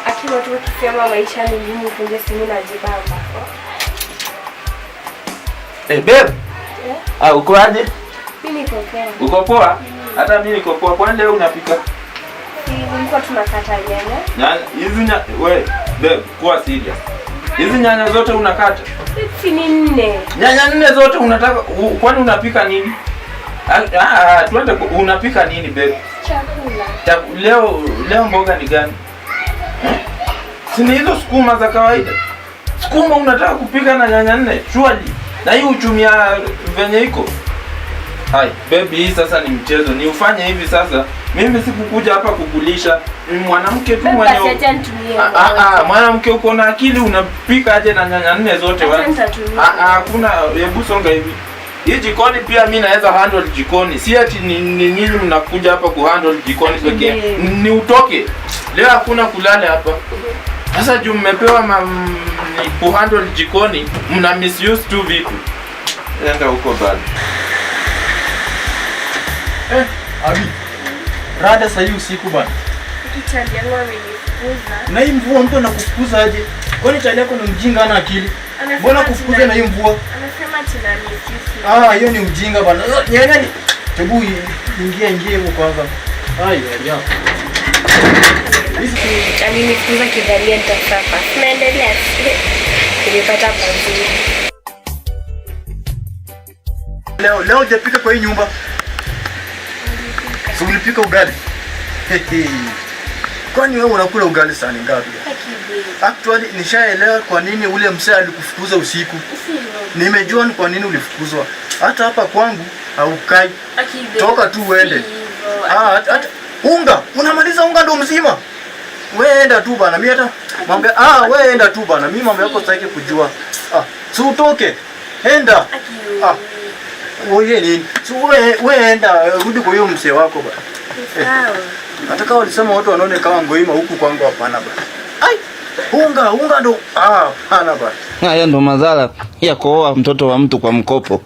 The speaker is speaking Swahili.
akiwa tu akisema maisha ni ngumu kunje simu na jibamba. Babe. Uko aje? Mimi niko poa. Uko poa? Hata mimi niko poa. Kwani leo unapika? Nilikuwa tunakata nyanya. Hizi wewe, babe, kuwa serious. Hizi nyanya zote unakata? Si ni 4. Nyanya 4 zote unataka kwani unapika nini? Tuende unapika nini babe? Chakula. Leo mboga ni gani? Sini hizo sukuma za kawaida. Sukuma unataka kupika na nyanya 4? Surely. Na hii uchumia venye iko. Hai, baby, hii sasa ni mchezo. Ni ufanye hivi sasa. Mimi sikukuja hapa kukulisha. Mwanamke tu mwenye. Mwanamke uko na akili unapika aje na nyanya 4 zote wewe? Hakuna, hebu songa hivi. Hii jikoni pia mimi naweza handle jikoni. Si ati ni nyinyi mnakuja hapa ku handle jikoni pekee. Ni utoke. Leo hakuna kulala hapa. Sasa juu mmepewa ku handle jikoni, mna misuse tu vitu. Enda huko bali. Abi. Rada sasa hii usiku bana. Kichali yangu amenifukuza. Na hii mvua mtu anakufukuza aje? Kwani chali yako ni mjinga ana akili? Mbona kufukuza na hii mvua? Anasema tena ni hiyo ni ujinga bana. Nyang'ani. Hebu ingie huko kwanza. Ya. Alinifukuza kidhalia nitasafa. Tunaendelea. Nilipata pazuri. Leo hujapika kwa hii nyumba. So ulipika ugali. Kwani wewe unakula ugali saa ngapi? Actually nishaelewa kwa nini ule msee alikufukuza usiku. Nimejua ni kwa nini ulifukuzwa. Hata hapa kwangu haukai. Toka tu uende. Hata unga, unamaliza unga ndo mzima. Wewe enda tu bana. Mimi hata mambo wewe enda tu bana. Mimi mambo yako sitaki kujua. Si utoke. Enda. Wewe nini? Si wewe enda rudi kwa hiyo msee wako bana. Sawa. Hata kama walisema watu wanaone kama ngoima huku kwangu hapana bana. Unga ndo hapana bana. Haya ndo madhara ya kuoa mtoto wa mtu kwa mkopo.